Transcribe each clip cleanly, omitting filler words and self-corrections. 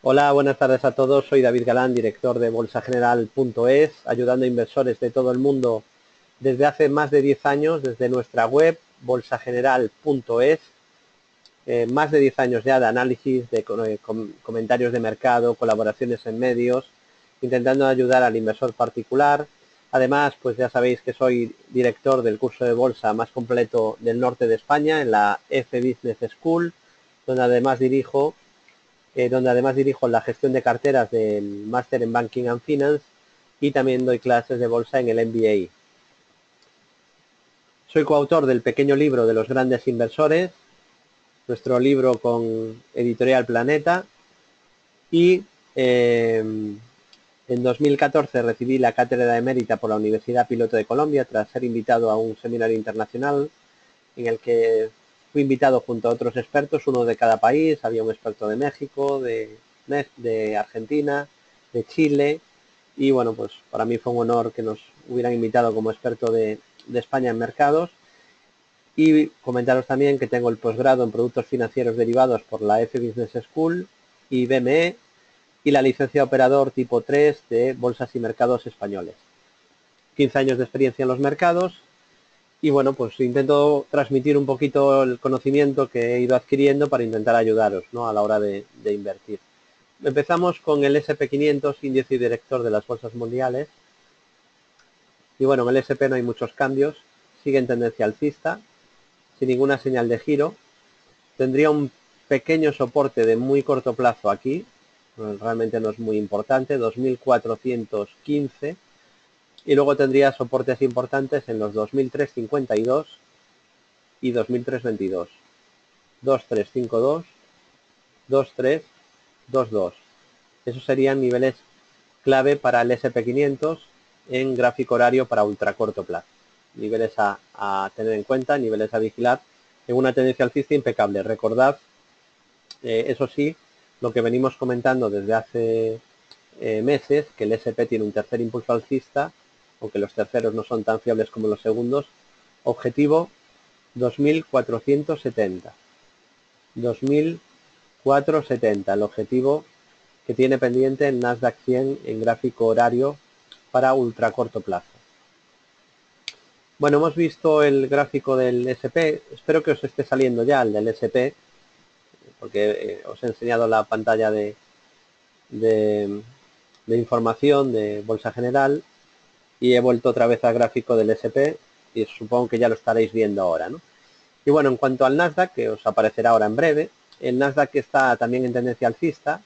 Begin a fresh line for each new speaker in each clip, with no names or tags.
Hola, buenas tardes a todos. Soy David Galán, director de bolsageneral.es, ayudando a inversores de todo el mundo desde hace más de 10 años, desde nuestra web bolsageneral.es. Más de 10 años ya de análisis, de comentarios de mercado, colaboraciones en medios, intentando ayudar al inversor particular. Además, pues ya sabéis que soy director del curso de bolsa más completo del norte de España, en la F Business School, donde además dirijo la gestión de carteras del máster en Banking and Finance y también doy clases de bolsa en el MBA. Soy coautor del pequeño libro de los grandes inversores, nuestro libro con Editorial Planeta, y en 2014 recibí la cátedra emérita por la Universidad Piloto de Colombia tras ser invitado a un seminario internacional en el que fui invitado junto a otros expertos, uno de cada país. Había un experto de México, de Argentina, de Chile, y bueno, pues para mí fue un honor que nos hubieran invitado como experto de España en mercados. Y comentaros también que tengo el posgrado en productos financieros derivados por la F Business School y BME, y la licencia de operador tipo 3 de bolsas y mercados españoles. 15 años de experiencia en los mercados. Y bueno, pues intento transmitir un poquito el conocimiento que he ido adquiriendo para intentar ayudaros, ¿no?, a la hora de invertir. Empezamos con el S&P 500, índice director de las bolsas mundiales. Y bueno, en el S&P no hay muchos cambios, sigue en tendencia alcista, sin ninguna señal de giro. Tendría un pequeño soporte de muy corto plazo aquí, realmente no es muy importante, 2415, y luego tendría soportes importantes en los 2352 y 2322, 2352, 2322. Esos serían niveles clave para el S&P 500 en gráfico horario para ultracorto plazo. Niveles a tener en cuenta, niveles a vigilar en una tendencia alcista impecable. Recordad, eso sí, lo que venimos comentando desde hace meses, que el S&P tiene un tercer impulso alcista, aunque los terceros no son tan fiables como los segundos. Objetivo 2470. 2470, el objetivo que tiene pendiente el Nasdaq 100 en gráfico horario para ultracorto plazo. Bueno, hemos visto el gráfico del S&P, espero que os esté saliendo ya el del S&P, porque os he enseñado la pantalla de información de Bolsa General y he vuelto otra vez al gráfico del S&P y supongo que ya lo estaréis viendo ahora, ¿no? Y bueno, en cuanto al Nasdaq, que os aparecerá ahora en breve, el Nasdaq está también en tendencia alcista,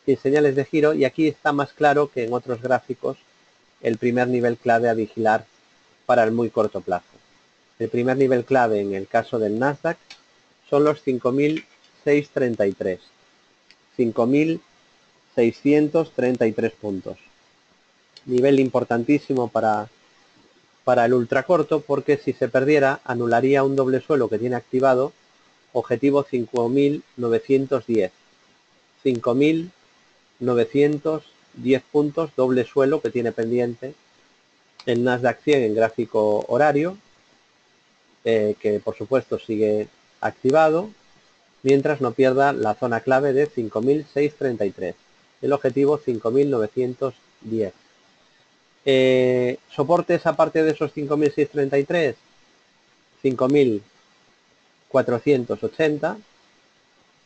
sin señales de giro, y aquí está más claro que en otros gráficos el primer nivel clave a vigilar para el muy corto plazo. El primer nivel clave en el caso del Nasdaq son los 5.633, 5.633 puntos. Nivel importantísimo para el ultracorto, porque si se perdiera anularía un doble suelo que tiene activado, objetivo 5.910. 5.910 puntos, doble suelo que tiene pendiente el Nasdaq 100 en gráfico horario, que por supuesto sigue activado, mientras no pierda la zona clave de 5.633, el objetivo 5.910. Soportes aparte de esos 5.633, 5.480,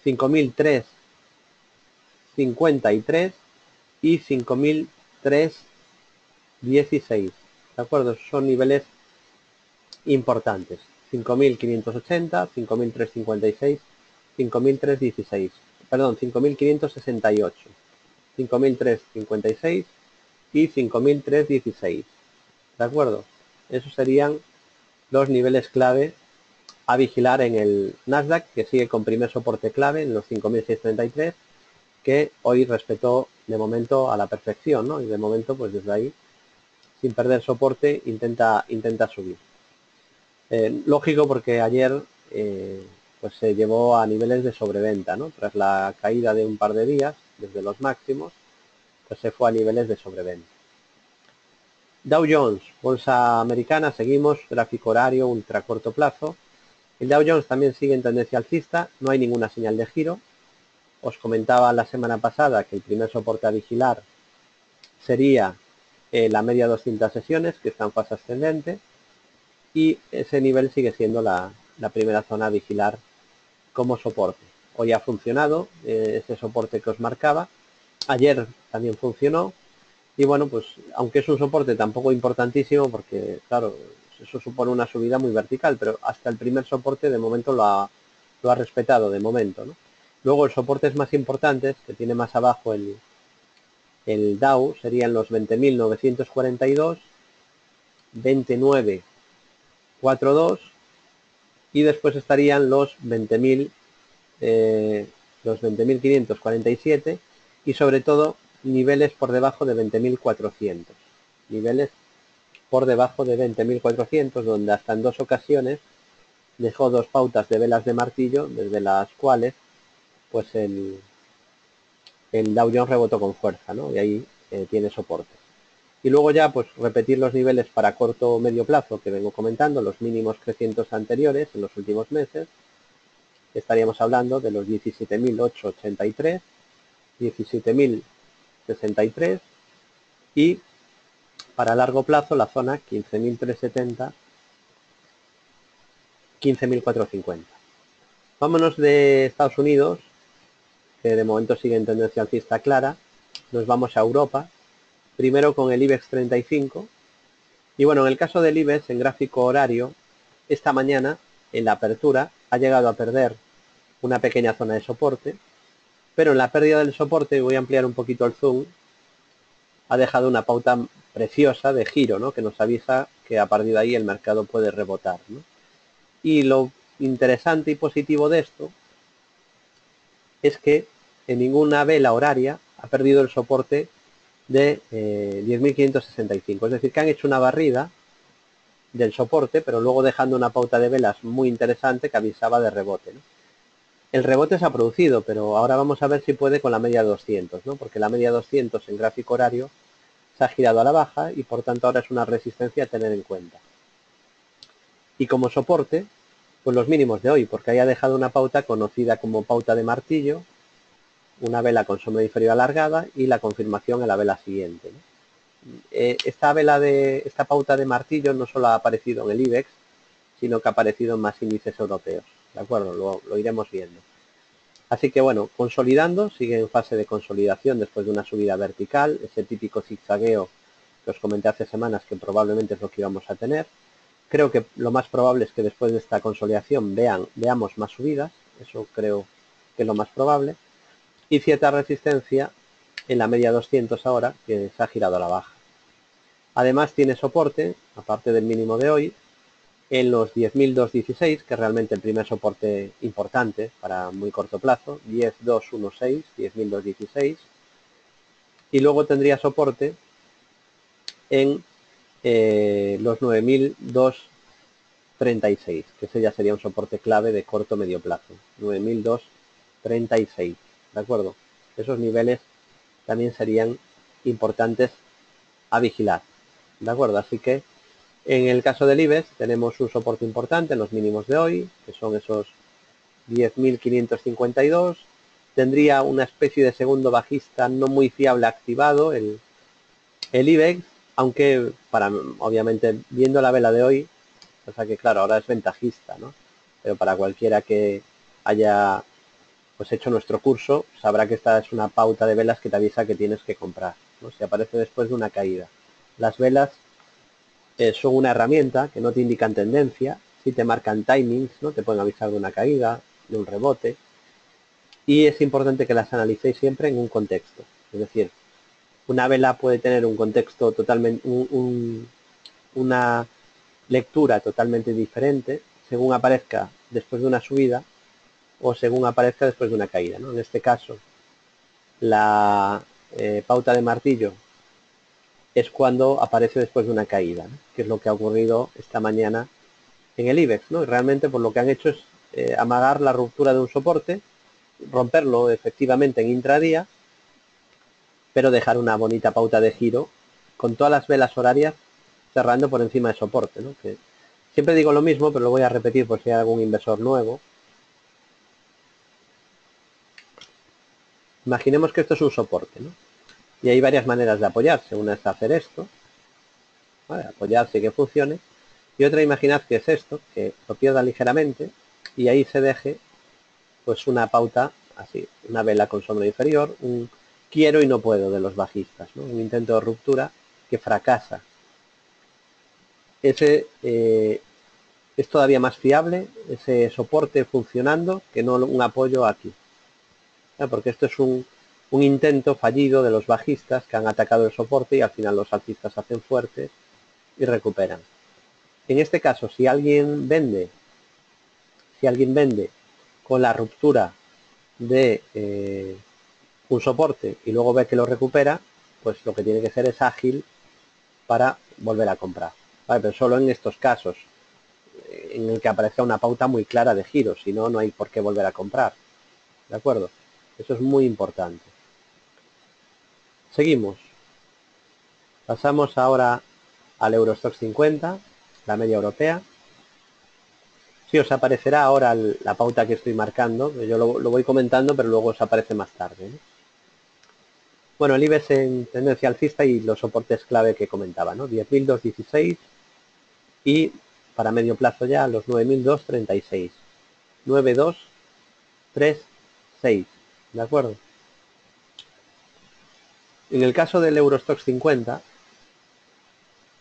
5.353 y 5.316. ¿De acuerdo? Son niveles importantes. 5.580, 5.356, 5.316. Perdón, 5.568, 5.356 y 5.316. ¿De acuerdo? Esos serían los niveles clave a vigilar en el Nasdaq, que sigue con primer soporte clave en los 5.633, que hoy respetó de momento a la perfección, ¿no? Y de momento, pues desde ahí, sin perder soporte, intenta subir. Lógico, porque ayer pues se llevó a niveles de sobreventa, ¿no? Tras la caída de un par de días desde los máximos, pues se fue a niveles de sobreventa. Dow Jones, bolsa americana, seguimos, gráfico horario, ultra corto plazo. El Dow Jones también sigue en tendencia alcista, no hay ninguna señal de giro. os comentaba la semana pasada que el primer soporte a vigilar sería la media 200 sesiones, que está en fase ascendente, y ese nivel sigue siendo la primera zona a vigilar como soporte. Hoy ha funcionado ese soporte que os marcaba, ayer también funcionó, y bueno, pues aunque es un soporte tampoco importantísimo, porque claro, eso supone una subida muy vertical, pero hasta el primer soporte de momento lo ha respetado, de momento, ¿no? Luego los soportes más importantes, que tiene más abajo el Dow, serían los 20.942, 29.42, y después estarían los 20.547 y sobre todo niveles por debajo de 20.400. Niveles por debajo de 20.400, donde hasta en 2 ocasiones dejó 2 pautas de velas de martillo, desde las cuales pues el Dow Jones rebotó con fuerza, ¿no? Y ahí tiene soporte. Y luego ya pues repetir los niveles para corto o medio plazo que vengo comentando, los mínimos crecientes anteriores en los últimos meses. Estaríamos hablando de los 17.883, 17.063 y para largo plazo la zona 15.370, 15.450. Vámonos de Estados Unidos, que de momento sigue en tendencia alcista clara. Nos vamos a Europa, primero con el IBEX 35. Y bueno, en el caso del IBEX, en gráfico horario, esta mañana, en la apertura, ha llegado a perder una pequeña zona de soporte, pero en la pérdida del soporte, voy a ampliar un poquito el zoom, ha dejado una pauta preciosa de giro, ¿no? Que nos avisa que a partir de ahí el mercado puede rebotar, ¿no? Y lo interesante y positivo de esto es que en ninguna vela horaria ha perdido el soporte de 10.565. Es decir, que han hecho una barrida del soporte, pero luego dejando una pauta de velas muy interesante que avisaba de rebote, ¿no? El rebote se ha producido, pero ahora vamos a ver si puede con la media 200, ¿no? Porque la media 200 en gráfico horario se ha girado a la baja y por tanto ahora es una resistencia a tener en cuenta. Y como soporte, pues los mínimos de hoy, porque haya dejado una pauta conocida como pauta de martillo, una vela con sombra inferior alargada y la confirmación en la vela siguiente, ¿no? Esta pauta de martillo no solo ha aparecido en el IBEX, sino que ha aparecido en más índices europeos, ¿de acuerdo? Lo iremos viendo. Así que bueno, consolidando, sigue en fase de consolidación después de una subida vertical, ese típico zigzagueo que os comenté hace semanas que probablemente es lo que íbamos a tener. Creo que lo más probable es que después de esta consolidación veamos más subidas, eso creo que es lo más probable, y cierta resistencia en la media 200 ahora, que se ha girado a la baja. Además tiene soporte, aparte del mínimo de hoy, en los 10.216, que es realmente el primer soporte importante para muy corto plazo, 10.216, 10.216, y luego tendría soporte en los 9.236, que ese ya sería un soporte clave de corto medio plazo, 9.236, ¿de acuerdo? Esos niveles también serían importantes a vigilar, ¿de acuerdo? Así que en el caso del IBEX tenemos un soporte importante en los mínimos de hoy, que son esos 10.552. Tendría una especie de segundo bajista no muy fiable activado, el IBEX, aunque obviamente viendo la vela de hoy, o sea que claro, ahora es ventajista, ¿no? Pero para cualquiera que haya pues hecho nuestro curso, sabrá que esta es una pauta de velas que te avisa que tienes que comprar, ¿no? Si aparece después de una caída. Las velas son una herramienta que no te indican tendencia, sí te marcan timings, ¿no? Te pueden avisar de una caída, de un rebote, y es importante que las analicéis siempre en un contexto. Es decir, una vela puede tener un contexto totalmente, una lectura totalmente diferente según aparezca después de una subida o según aparezca después de una caída, ¿no? En este caso, la pauta de martillo es cuando aparece después de una caída, ¿no? Que es lo que ha ocurrido esta mañana en el IBEX, ¿no? Y realmente pues lo que han hecho es amagar la ruptura de un soporte, romperlo efectivamente en intradía, pero dejar una bonita pauta de giro con todas las velas horarias cerrando por encima de soporte, ¿no? Que siempre digo lo mismo, pero lo voy a repetir por si hay algún inversor nuevo. Imaginemos que esto es un soporte, ¿no? Y hay varias maneras de apoyarse. Una es hacer esto, ¿vale? Apoyarse y que funcione. Y otra, imaginad que es esto, que lo pierda ligeramente y ahí se deje pues una pauta así, una vela con sombra inferior, un quiero y no puedo de los bajistas, ¿no? Un intento de ruptura que fracasa. Ese es todavía más fiable, ese soporte funcionando, que no un apoyo aquí. Porque esto es un intento fallido de los bajistas que han atacado el soporte y al final los alcistas hacen fuertes y recuperan. En este caso, si alguien vende con la ruptura de un soporte y luego ve que lo recupera, pues lo que tiene que ser es ágil para volver a comprar. ¿Vale? Pero solo en estos casos en el que aparezca una pauta muy clara de giro, si no, no hay por qué volver a comprar. ¿De acuerdo? Eso es muy importante. Seguimos. Pasamos ahora al Eurostoxx 50, la media europea. Sí, os aparecerá ahora la pauta que estoy marcando. Yo lo voy comentando, pero luego os aparece más tarde, ¿no? Bueno, el IBEX en tendencia alcista y los soportes clave que comentaba, ¿no? 10.216 y para medio plazo ya los 9.236. 9.236, ¿de acuerdo? En el caso del Eurostoxx 50,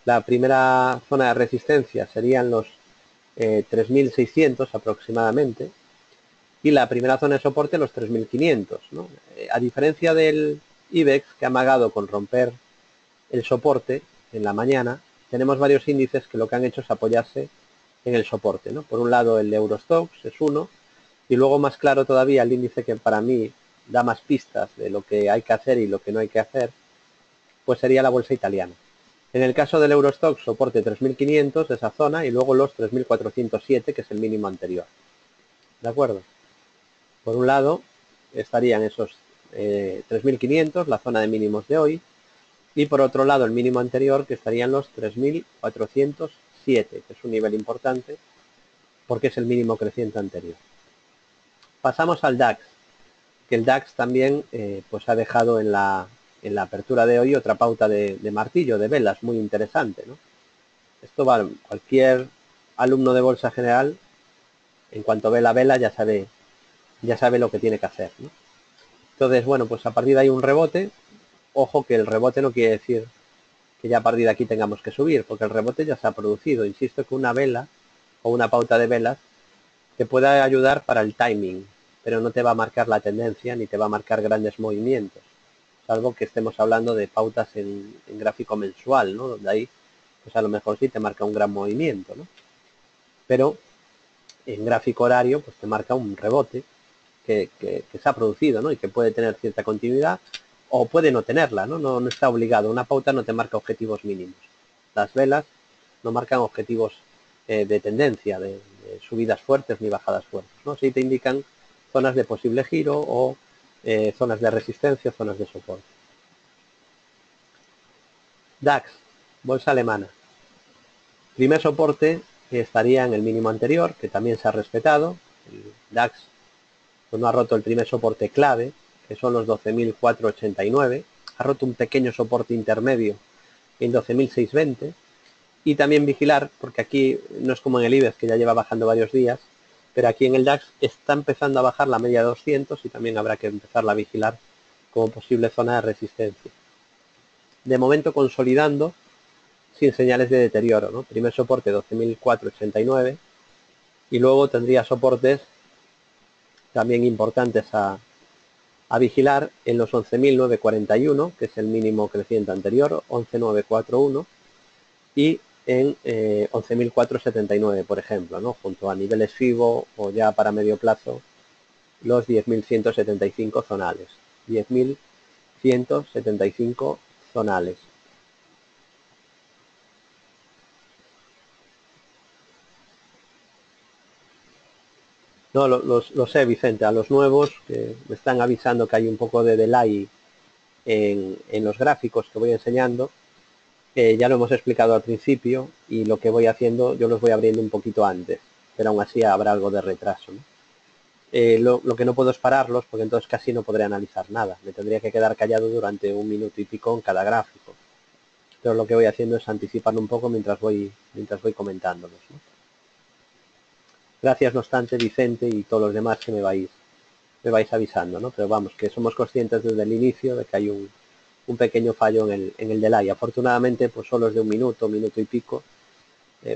la primera zona de resistencia serían los 3.600 aproximadamente y la primera zona de soporte los 3.500, ¿no? A diferencia del IBEX, que ha amagado con romper el soporte en la mañana, tenemos varios índices que lo que han hecho es apoyarse en el soporte, ¿no? Por un lado el Eurostoxx es uno, y luego más claro todavía el índice que para mí da más pistas de lo que hay que hacer y lo que no hay que hacer, pues sería la bolsa italiana. En el caso del Eurostoxx, soporte 3.500 de esa zona y luego los 3.407, que es el mínimo anterior. ¿De acuerdo? Por un lado estarían esos 3.500, la zona de mínimos de hoy, y por otro lado el mínimo anterior, que estarían los 3.407, que es un nivel importante porque es el mínimo creciente anterior. Pasamos al DAX, que el DAX también pues ha dejado en la apertura de hoy otra pauta de martillo, de velas, muy interesante, ¿no? Esto va, cualquier alumno de bolsa general, en cuanto ve la vela ya sabe lo que tiene que hacer, ¿no? Entonces, bueno, pues a partir de ahí un rebote. Ojo que el rebote no quiere decir que ya a partir de aquí tengamos que subir, porque el rebote ya se ha producido. Insisto que una vela o una pauta de velas te puede ayudar para el timing, pero no te va a marcar la tendencia ni te va a marcar grandes movimientos, salvo que estemos hablando de pautas en gráfico mensual, ¿no? Donde ahí, pues a lo mejor sí te marca un gran movimiento, ¿no? Pero en gráfico horario, pues te marca un rebote que se ha producido, ¿no? Y que puede tener cierta continuidad o puede no tenerla, ¿no? No está obligado. Una pauta no te marca objetivos mínimos. Las velas no marcan objetivos de tendencia, de subidas fuertes ni bajadas fuertes, ¿no? Sí te indican zonas de posible giro o zonas de resistencia, zonas de soporte. DAX, bolsa alemana. Primer soporte estaría en el mínimo anterior, que también se ha respetado. El DAX pues no ha roto el primer soporte clave, que son los 12.489. Ha roto un pequeño soporte intermedio en 12.620. Y también vigilar, porque aquí no es como en el IBEX, que ya lleva bajando varios días, pero aquí en el DAX está empezando a bajar la media de 200 y también habrá que empezarla a vigilar como posible zona de resistencia. De momento consolidando sin señales de deterioro, ¿no? Primer soporte 12.489 y luego tendría soportes también importantes a vigilar en los 11.941, que es el mínimo creciente anterior, 11.941, y en 11.479, por ejemplo, ¿no? Junto a niveles FIBO o ya para medio plazo, los 10.175 zonales. 10.175 zonales. No, lo sé, Vicente, a los nuevos que me están avisando que hay un poco de delay en los gráficos que voy enseñando, ya lo hemos explicado al principio y lo que voy haciendo yo los voy abriendo un poquito antes, pero aún así habrá algo de retraso, ¿no? Lo que no puedo es pararlos, porque entonces casi no podré analizar nada. Me tendría que quedar callado durante 1 minuto y pico en cada gráfico. Pero lo que voy haciendo es anticiparlo un poco mientras voy comentándolos, ¿no? Gracias, no obstante, Vicente y todos los demás que me vais avisando, ¿no? Pero vamos, que somos conscientes desde el inicio de que hay un pequeño fallo en el delay. Afortunadamente, pues solo es de 1 minuto, 1 minuto y pico,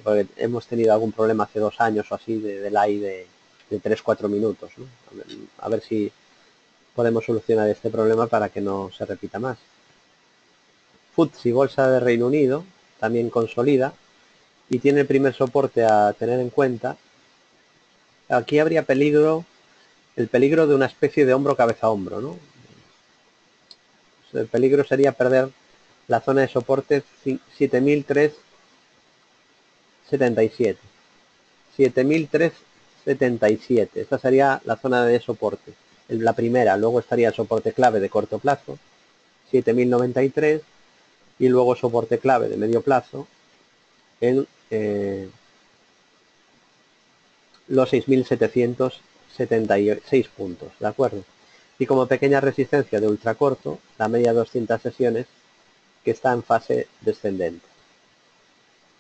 porque hemos tenido algún problema hace 2 años o así de delay de 3-4 minutos, ¿no? A ver si podemos solucionar este problema para que no se repita más. FTSE, bolsa de Reino Unido, también consolida y tiene el primer soporte a tener en cuenta. Aquí habría el peligro de una especie de hombro cabeza a hombro, ¿no? El peligro sería perder la zona de soporte 7.377. 7.377. Esta sería la zona de soporte. La primera, luego estaría el soporte clave de corto plazo, 7.093, y luego soporte clave de medio plazo en los 6.776 puntos, ¿de acuerdo? Y como pequeña resistencia de ultracorto, la media de 200 sesiones, que está en fase descendente.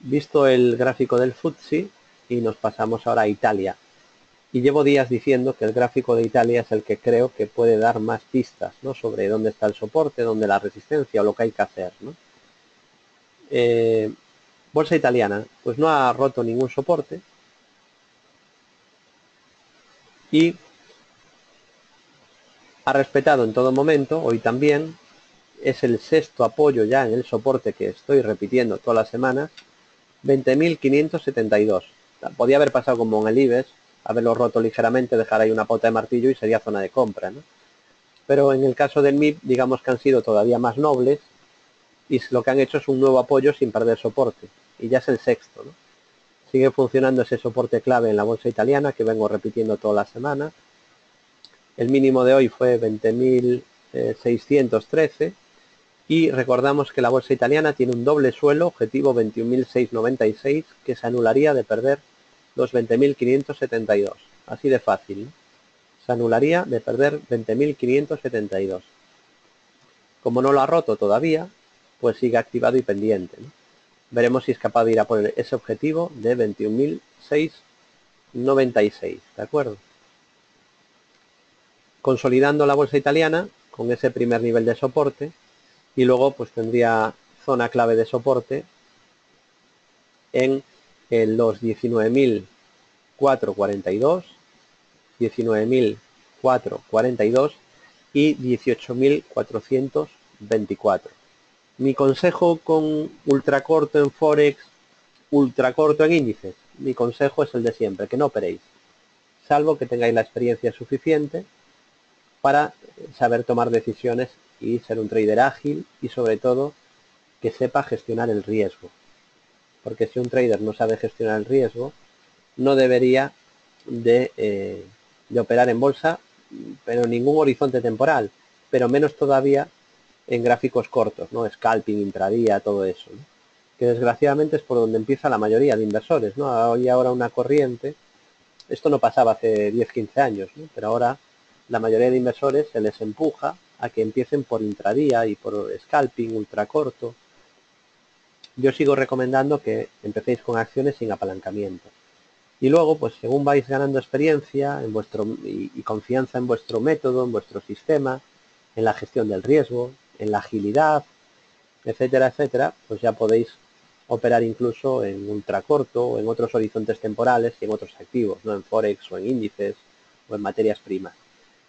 Visto el gráfico del FTSE, y nos pasamos ahora a Italia. Y llevo días diciendo que el gráfico de Italia es el que creo que puede dar más pistas, ¿no?, sobre dónde está el soporte, dónde la resistencia o lo que hay que hacer, ¿no? Bolsa italiana, pues no ha roto ningún soporte y ha respetado en todo momento, hoy también, es el sexto apoyo ya en el soporte que estoy repitiendo todas las semanas, 20.572. Podía haber pasado como en el IBEX, haberlo roto ligeramente, dejar ahí una pota de martillo y sería zona de compra, ¿no? Pero en el caso del MIP, digamos que han sido todavía más nobles y lo que han hecho es un nuevo apoyo sin perder soporte. Y ya es el sexto, ¿no? Sigue funcionando ese soporte clave en la bolsa italiana que vengo repitiendo toda la semana. El mínimo de hoy fue 20.613 y recordamos que la bolsa italiana tiene un doble suelo, objetivo 21.696, que se anularía de perder los 20.572. Así de fácil, ¿no? Se anularía de perder 20.572. Como no lo ha roto todavía, pues sigue activado y pendiente, ¿no? Veremos si es capaz de ir a por ese objetivo de 21.696, ¿de acuerdo? Consolidando la bolsa italiana con ese primer nivel de soporte y luego pues tendría zona clave de soporte en los 19.442, 19.442 y 18.424. Mi consejo con ultracorto en Forex, ultracorto en índices, mi consejo es el de siempre, que no operéis, salvo que tengáis la experiencia suficiente para saber tomar decisiones y ser un trader ágil y sobre todo que sepa gestionar el riesgo. Porque si un trader no sabe gestionar el riesgo, no debería de operar en bolsa, pero en ningún horizonte temporal, pero menos todavía en gráficos cortos, ¿no? Scalping, intradía, todo eso, ¿no? Que desgraciadamente es por donde empieza la mayoría de inversores, ¿no? Hay ahora una corriente, esto no pasaba hace 10-15 años, ¿no? Pero ahora la mayoría de inversores se les empuja a que empiecen por intradía y por scalping ultracorto. Yo sigo recomendando que empecéis con acciones sin apalancamiento. Y luego, pues según vais ganando experiencia y confianza en vuestro método, en vuestro sistema, en la gestión del riesgo, en la agilidad, etcétera, etcétera, pues ya podéis operar incluso en ultracorto o en otros horizontes temporales y en otros activos, no en Forex o en índices o en materias primas.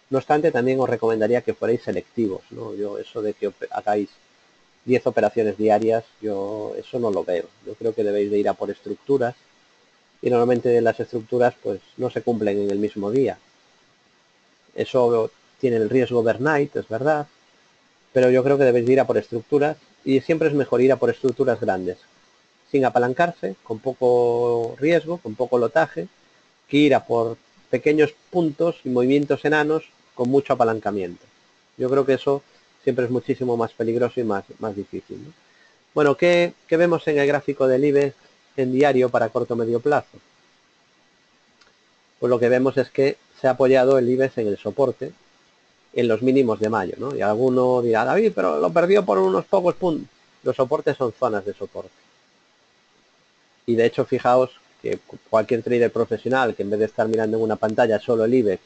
No obstante, también os recomendaría que fuerais selectivos, ¿no? Yo eso de que hagáis 10 operaciones diarias, yo eso no lo veo. Yo creo que debéis de ir a por estructuras y normalmente las estructuras pues no se cumplen en el mismo día. Eso tiene el riesgo overnight, es verdad, pero yo creo que debéis de ir a por estructuras y siempre es mejor ir a por estructuras grandes, sin apalancarse, con poco riesgo, con poco lotaje, que ir a por pequeños puntos y movimientos enanos con mucho apalancamiento. Yo creo que eso siempre es muchísimo más peligroso y más difícil, ¿no? Bueno, ¿qué vemos en el gráfico del IBEX en diario para corto o medio plazo? Pues lo que vemos es que se ha apoyado el IBEX en el soporte en los mínimos de mayo, ¿no? Y alguno dirá, David, pero lo perdió por unos pocos puntos. Los soportes son zonas de soporte. Y de hecho, fijaos que cualquier trader profesional que en vez de estar mirando en una pantalla solo el IBEX,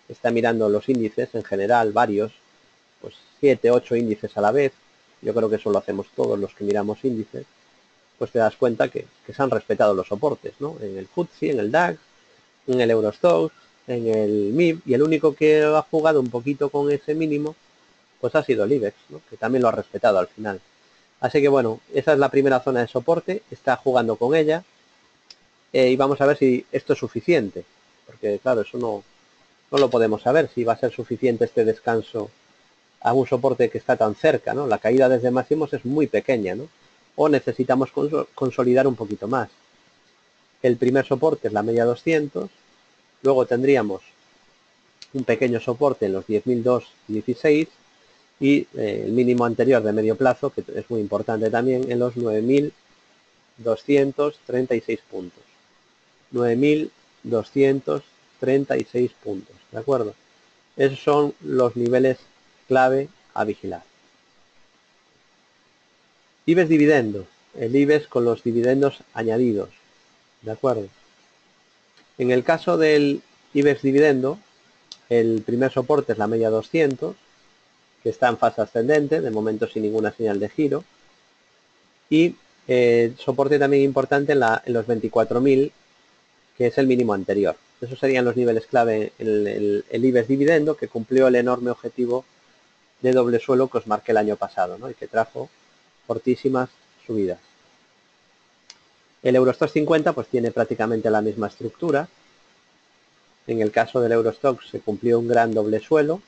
está mirando los índices en general, varios, pues 7, 8 índices a la vez, yo creo que eso lo hacemos todos los que miramos índices, pues te das cuenta que se han respetado los soportes, ¿no? En el FTSE, en el DAX, en el Eurostoxx, en el MIB, y el único que ha jugado un poquito con ese mínimo, pues ha sido el IBEX, ¿no? Que también lo ha respetado al final. Así que bueno, esa es la primera zona de soporte, está jugando con ella, y vamos a ver si esto es suficiente, porque claro, eso no lo podemos saber, si va a ser suficiente este descanso a un soporte que está tan cerca, ¿no? La caída desde máximos es muy pequeña, ¿no? O necesitamos consolidar un poquito más. El primer soporte es la media 200, luego tendríamos un pequeño soporte en los 10.216 y el mínimo anterior de medio plazo, que es muy importante también, en los 9.236 puntos. 9.236 puntos, ¿de acuerdo? Esos son los niveles clave a vigilar. IBEX dividendo, el IBEX con los dividendos añadidos, ¿de acuerdo? En el caso del IBEX dividendo, el primer soporte es la media 200, que está en fase ascendente, de momento sin ninguna señal de giro, y soporte también importante en los 24.000, que es el mínimo anterior. Esos serían los niveles clave en el IBEX dividendo, que cumplió el enorme objetivo de doble suelo que os marqué el año pasado, ¿no? Y que trajo fortísimas subidas. El Eurostoxx 50 pues tiene prácticamente la misma estructura. En el caso del Eurostoxx se cumplió un gran doble suelo,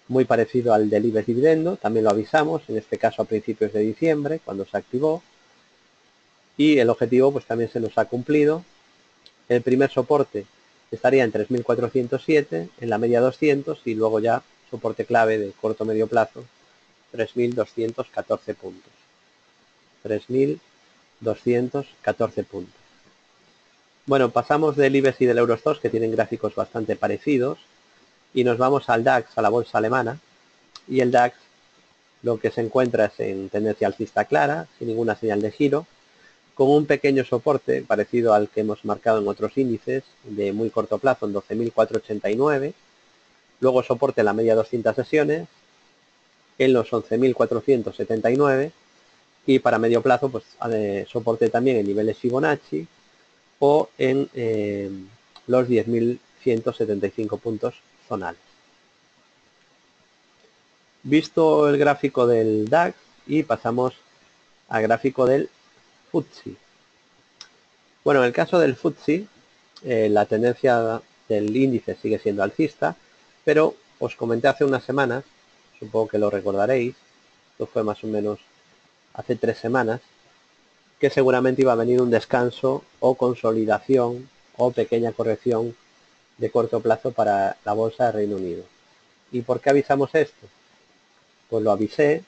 muy parecido al del IBEX dividendo, también lo avisamos, en este caso a principios de diciembre, cuando se activó, y el objetivo pues también se nos ha cumplido. El primer soporte estaría en 3.407, en la media 200 y luego ya soporte clave de corto medio plazo, 3.214 puntos. 3.214 puntos. Bueno, pasamos del IBEX y del Eurostoxx, que tienen gráficos bastante parecidos, y nos vamos al DAX, a la bolsa alemana, y el DAX lo que se encuentra es en tendencia alcista clara, sin ninguna señal de giro, con un pequeño soporte parecido al que hemos marcado en otros índices de muy corto plazo en 12.489, luego soporte en la media 200 sesiones en los 11.479 y para medio plazo pues soporte también en niveles Fibonacci o en los 10.175 puntos zonales. Visto el gráfico del DAX y pasamos al gráfico del FTSE. Bueno, en el caso del FTSE, la tendencia del índice sigue siendo alcista, pero os comenté hace unas semanas, supongo que lo recordaréis, esto fue más o menos hace 3 semanas, que seguramente iba a venir un descanso o consolidación o pequeña corrección de corto plazo para la bolsa de Reino Unido. ¿Y por qué avisamos esto? Pues lo avisé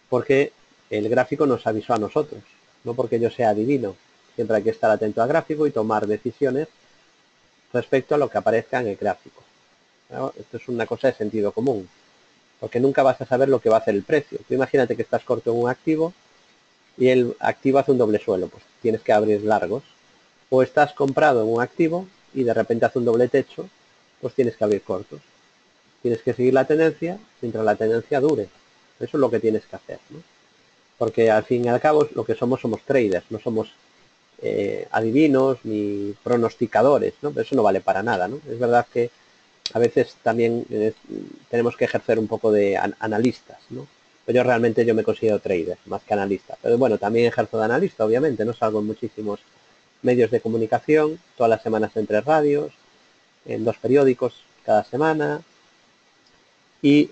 porque el gráfico nos avisó a nosotros, no porque yo sea adivino. Siempre hay que estar atento al gráfico y tomar decisiones respecto a lo que aparezca en el gráfico, ¿no? Esto es una cosa de sentido común, porque nunca vas a saber lo que va a hacer el precio. Tú imagínate que estás corto en un activo y el activo hace un doble suelo, pues tienes que abrir largos. O estás comprado en un activo y de repente hace un doble techo, pues tienes que abrir cortos. Tienes que seguir la tendencia mientras la tendencia dure. Eso es lo que tienes que hacer, ¿no? Porque al fin y al cabo lo que somos traders, no somos adivinos ni pronosticadores, ¿no? Pero eso no vale para nada, ¿no? Es verdad que a veces también tenemos que ejercer un poco de analistas, ¿no? Pero yo me considero trader más que analista. Pero bueno, también ejerzo de analista, obviamente, no salgo en muchísimos medios de comunicación, todas las semanas en 3 radios, en 2 periódicos cada semana, y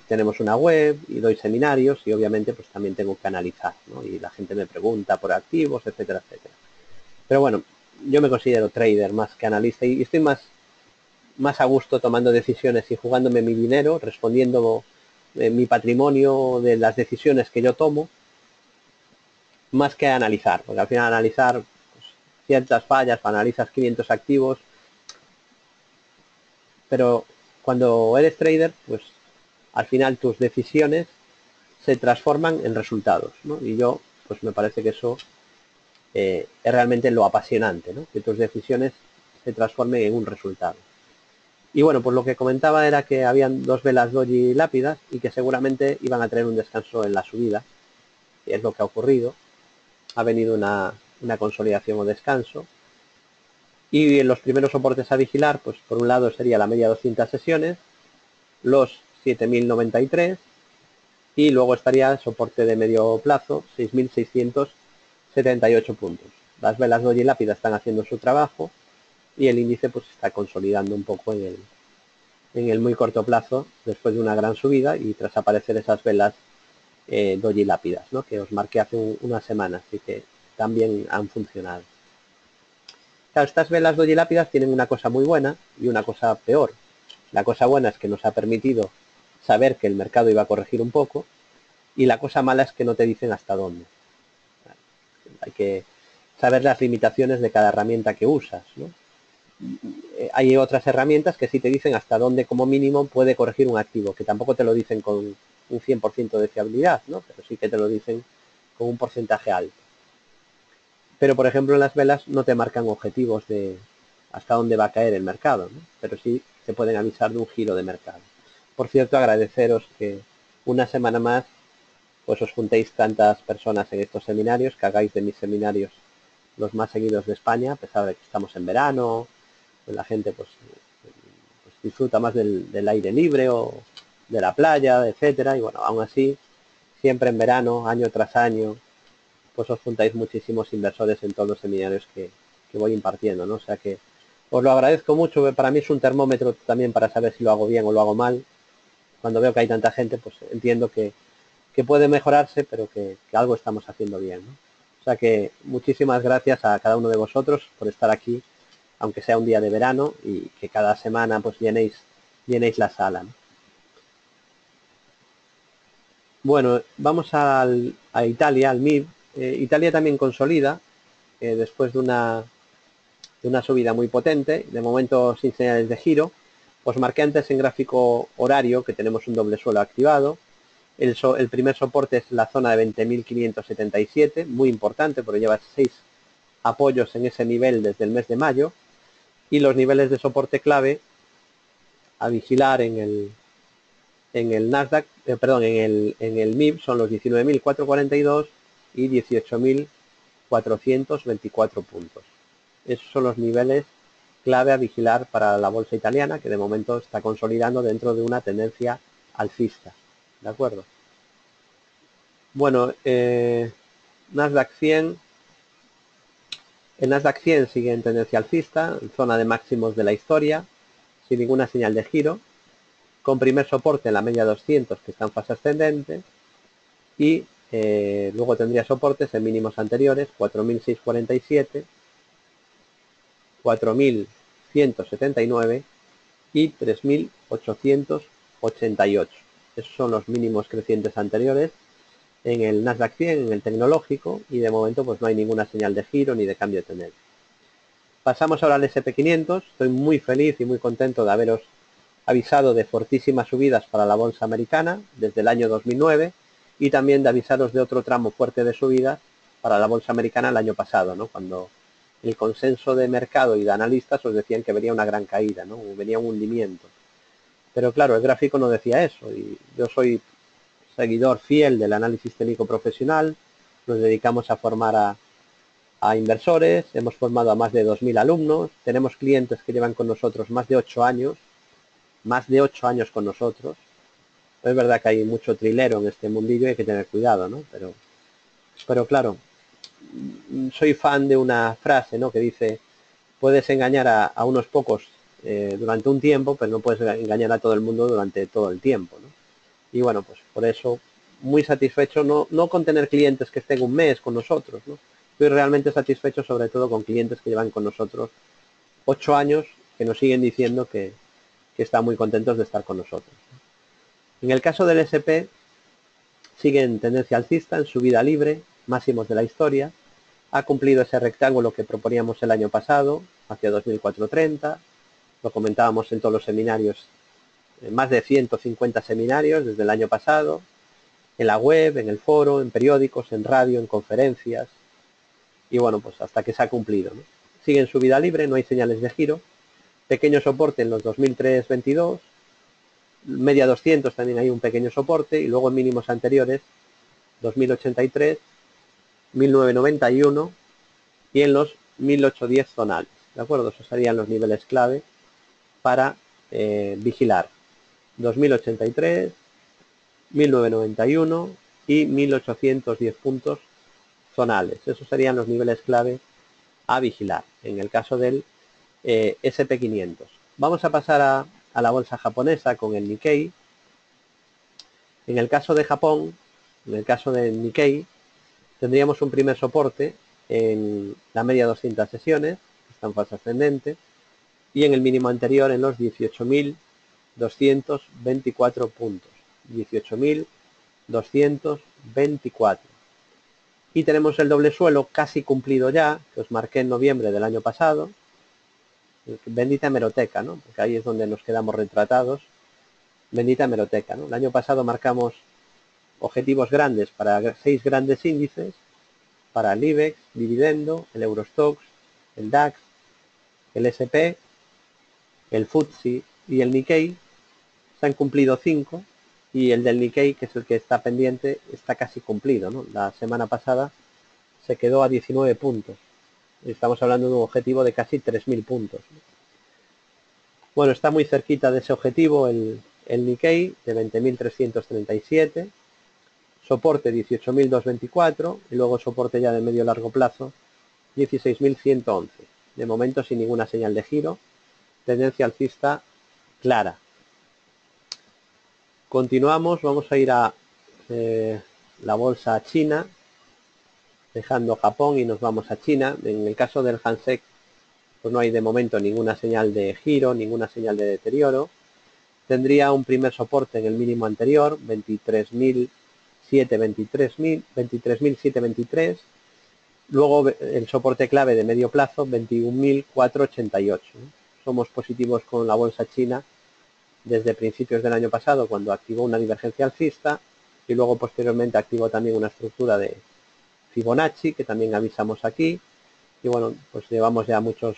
tenemos una web y doy seminarios y obviamente pues también tengo que analizar, ¿no? Y la gente me pregunta por activos, etcétera, etcétera. Pero bueno, yo me considero trader más que analista y estoy más a gusto tomando decisiones y jugándome mi dinero, respondiendo mi patrimonio de las decisiones que yo tomo, más que analizar, porque al final analizar pues, ciertas fallas, analizas 500 activos, pero cuando eres trader, pues al final tus decisiones se transforman en resultados, ¿no? Y yo, pues me parece que eso es realmente lo apasionante, ¿no? Que tus decisiones se transformen en un resultado. Y bueno, pues lo que comentaba era que habían dos velas doji lápidas y que seguramente iban a tener un descanso en la subida, y es lo que ha ocurrido. Ha venido una consolidación o descanso. Y en los primeros soportes a vigilar, pues por un lado sería la media 200 sesiones, los 7093, y luego estaría el soporte de medio plazo, 6678 puntos. Las velas doji lápida están haciendo su trabajo y el índice pues está consolidando un poco en el muy corto plazo después de una gran subida y tras aparecer esas velas doji lápidas, ¿no? Que os marqué hace unas semanas y que también han funcionado. Claro, estas velas doji lápidas tienen una cosa muy buena y una cosa peor. La cosa buena es que nos ha permitido saber que el mercado iba a corregir un poco, y la cosa mala es que no te dicen hasta dónde. Hay que saber las limitaciones de cada herramienta que usas, ¿no? Hay otras herramientas que sí te dicen hasta dónde como mínimo puede corregir un activo, que tampoco te lo dicen con un 100% de fiabilidad, ¿no? Pero sí que te lo dicen con un porcentaje alto. Pero por ejemplo en las velas no te marcan objetivos de hasta dónde va a caer el mercado, ¿no? Pero sí te pueden avisar de un giro de mercado. Por cierto, agradeceros que una semana más pues os juntéis tantas personas en estos seminarios, que hagáis de mis seminarios los más seguidos de España, a pesar de que estamos en verano, pues la gente pues disfruta más del aire libre o de la playa, etcétera, y bueno, aún así, siempre en verano, año tras año, pues os juntáis muchísimos inversores en todos los seminarios que voy impartiendo, ¿no? O sea que os lo agradezco mucho, para mí es un termómetro también para saber si lo hago bien o lo hago mal. Cuando veo que hay tanta gente, pues entiendo que puede mejorarse, pero que algo estamos haciendo bien, ¿no? O sea que muchísimas gracias a cada uno de vosotros por estar aquí, aunque sea un día de verano, y que cada semana pues llenéis la sala, ¿no? Bueno, vamos a Italia, al MIB. Italia también consolida después de una subida muy potente, de momento sin señales de giro. Os marqué antes en gráfico horario que tenemos un doble suelo activado. El primer soporte es la zona de 20.577, muy importante porque lleva 6 apoyos en ese nivel desde el mes de mayo. Y los niveles de soporte clave a vigilar en el Nasdaq, en el MIB son los 19.442 y 18.424 puntos. Esos son los niveles clave a vigilar para la bolsa italiana, que de momento está consolidando dentro de una tendencia alcista. ¿De acuerdo? Bueno, Nasdaq 100. El Nasdaq 100 sigue en tendencia alcista, en zona de máximos de la historia, sin ninguna señal de giro, con primer soporte en la media 200 que está en fase ascendente, y luego tendría soportes en mínimos anteriores, 4.647, 4.179 y 3.888. Esos son los mínimos crecientes anteriores en el Nasdaq 100, en el tecnológico, y de momento pues no hay ninguna señal de giro ni de cambio de tendencia. Pasamos ahora al SP500. Estoy muy feliz y muy contento de haberos avisado de fortísimas subidas para la bolsa americana desde el año 2009, y también de avisaros de otro tramo fuerte de subidas para la bolsa americana el año pasado, ¿no? Cuando el consenso de mercado y de analistas os decían que venía una gran caída, ¿no? Venía un hundimiento. Pero claro, el gráfico no decía eso, y yo soy seguidor fiel del análisis técnico profesional. Nos dedicamos a formar a inversores, hemos formado a más de 2.000 alumnos, tenemos clientes que llevan con nosotros más de 8 años, con nosotros. Es verdad que hay mucho trilero en este mundillo y hay que tener cuidado, ¿no? Pero claro, soy fan de una frase, ¿no? Que dice, puedes engañar a unos pocos durante un tiempo, pero no puedes engañar a todo el mundo durante todo el tiempo, ¿no? Y bueno, pues por eso muy satisfecho, no con tener clientes que estén un mes con nosotros, ¿no? Estoy realmente satisfecho sobre todo con clientes que llevan con nosotros 8 años, que nos siguen diciendo que están muy contentos de estar con nosotros. En el caso del SP, sigue en tendencia alcista, en subida libre, máximos de la historia. Ha cumplido ese rectángulo que proponíamos el año pasado, hacia 2430. lo comentábamos en todos los seminarios, más de 150 seminarios desde el año pasado, en la web, en el foro, en periódicos, en radio, en conferencias, y bueno, pues hasta que se ha cumplido, ¿no? Sigue en su vida libre, no hay señales de giro, pequeño soporte en los 2003-22, media 200 también hay un pequeño soporte, y luego en mínimos anteriores, 2083, 1991 y en los 1810 zonales, ¿de acuerdo? Esos serían los niveles clave para vigilar. 2083, 1991 y 1810 puntos zonales. Esos serían los niveles clave a vigilar en el caso del SP500. Vamos a pasar a la bolsa japonesa con el Nikkei. En el caso de Japón, en el caso del Nikkei, tendríamos un primer soporte en la media 200 sesiones, que está en fase ascendente, y en el mínimo anterior en los 18.224 puntos. 18.224. Y tenemos el doble suelo casi cumplido ya, que os marqué en noviembre del año pasado. Bendita hemeroteca, ¿no? Porque ahí es donde nos quedamos retratados. Bendita hemeroteca, ¿no? El año pasado marcamos objetivos grandes para 6 grandes índices, para el IBEX, dividendo, el Eurostoxx, el DAX, el SP, el FTSE y el Nikkei. Se han cumplido 5 y el del Nikkei, que es el que está pendiente, está casi cumplido, ¿no? La semana pasada se quedó a 19 puntos. Estamos hablando de un objetivo de casi 3.000 puntos. Bueno, está muy cerquita de ese objetivo el Nikkei de 20.337, soporte 18.224 y luego soporte ya de medio largo plazo 16.111. De momento sin ninguna señal de giro, tendencia alcista clara. Continuamos, vamos a ir a la bolsa china, dejando Japón y nos vamos a China. En el caso del Hang Seng, pues no hay de momento ninguna señal de giro, ninguna señal de deterioro. Tendría un primer soporte en el mínimo anterior, 23.723. Luego el soporte clave de medio plazo, 21.488. Somos positivos con la bolsa china desde principios del año pasado, cuando activó una divergencia alcista, y luego posteriormente activó también una estructura de Fibonacci, que también avisamos aquí. Y bueno, pues llevamos ya muchos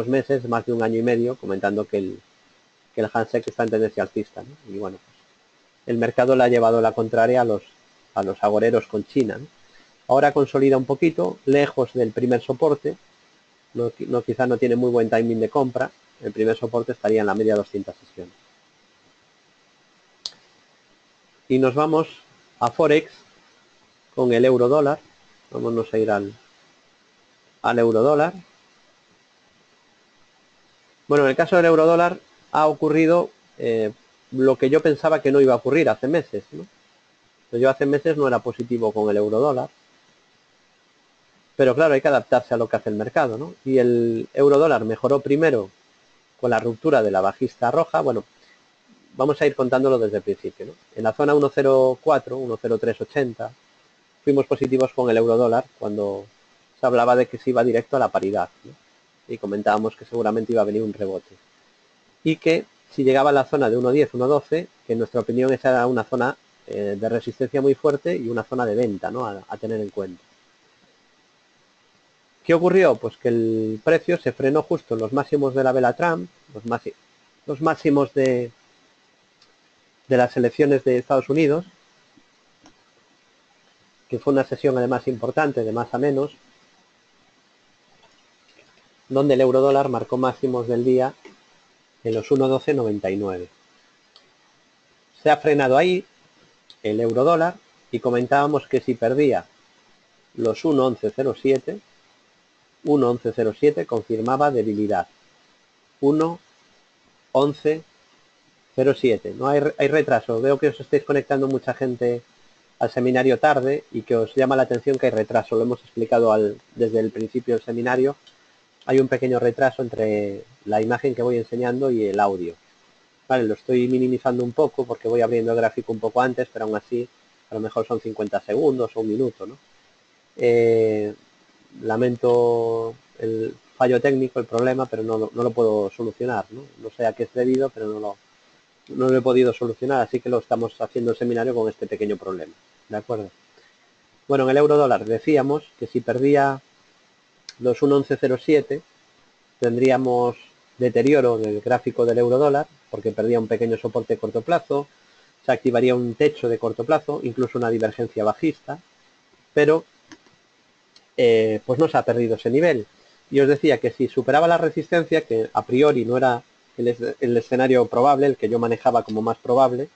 meses, más de un año y medio, comentando que el Hang Seng está en tendencia alcista, ¿no? Y bueno, pues el mercado le ha llevado la contraria a los agoreros con China, ¿no? Ahora consolida un poquito, lejos del primer soporte, quizá no tiene muy buen timing de compra. El primer soporte estaría en la media 200 sesiones. Y nos vamos a Forex con el euro dólar. Vámonos a ir al euro dólar. Bueno, en el caso del euro dólar ha ocurrido lo que yo pensaba que no iba a ocurrir hace meses, ¿no? Yo hace meses no era positivo con el euro dólar, pero claro, hay que adaptarse a lo que hace el mercado, ¿no? Y el euro dólar mejoró primero con la ruptura de la bajista roja. Bueno, vamos a ir contándolo desde el principio, ¿no? En la zona 1.04, 1.0380, fuimos positivos con el euro dólar cuando se hablaba de que se iba directo a la paridad, ¿no? Y comentábamos que seguramente iba a venir un rebote. Y que si llegaba a la zona de 1.10, 1.12, que en nuestra opinión esa era una zona de resistencia muy fuerte y una zona de venta, ¿no? A tener en cuenta. ¿Qué ocurrió? Pues que el precio se frenó justo en los máximos de la vela Trump, los máximos de las elecciones de Estados Unidos, que fue una sesión además importante, de más a menos, donde el euro dólar marcó máximos del día en los 1.1299. Se ha frenado ahí el euro dólar y comentábamos que si perdía los 1.1107 confirmaba debilidad. 1.1107. No hay retraso. Veo que os estáis conectando mucha gente al seminario tarde y que os llama la atención que hay retraso. Lo hemos explicado desde el principio del seminario. Hay un pequeño retraso entre la imagen que voy enseñando y el audio. Vale, lo estoy minimizando un poco porque voy abriendo el gráfico un poco antes, pero aún así a lo mejor son 50 segundos o un minuto, ¿no? Lamento fallo técnico el problema, pero no lo puedo solucionar, ¿no? No sé a qué es debido, pero no lo he podido solucionar, así que lo estamos haciendo el seminario con este pequeño problema, ¿de acuerdo? Bueno, en el euro dólar decíamos que si perdía los 1.1107 tendríamos deterioro en el gráfico del euro dólar, porque perdía un pequeño soporte de corto plazo, se activaría un techo de corto plazo, incluso una divergencia bajista, pero pues no se ha perdido ese nivel. Y os decía que si superaba la resistencia, que a priori no era el escenario probable, el que yo manejaba como más probable,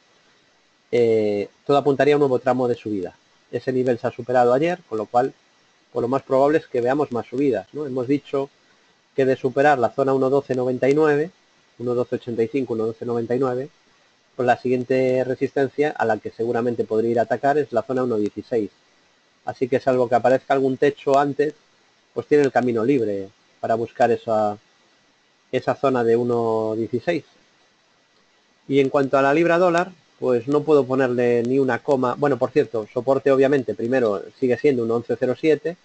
todo apuntaría a un nuevo tramo de subida. Ese nivel se ha superado ayer, con lo cual, pues lo más probable es que veamos más subidas, ¿no? Hemos dicho que de superar la zona 1.1299, 1.1285, 1.1299, pues la siguiente resistencia a la que seguramente podría ir a atacar es la zona 1.16. Así que salvo que aparezca algún techo antes, pues tiene el camino libre para buscar esa zona de 1.16. Y en cuanto a la libra dólar, pues no puedo ponerle ni una coma. Bueno, por cierto, soporte obviamente primero sigue siendo un 11.07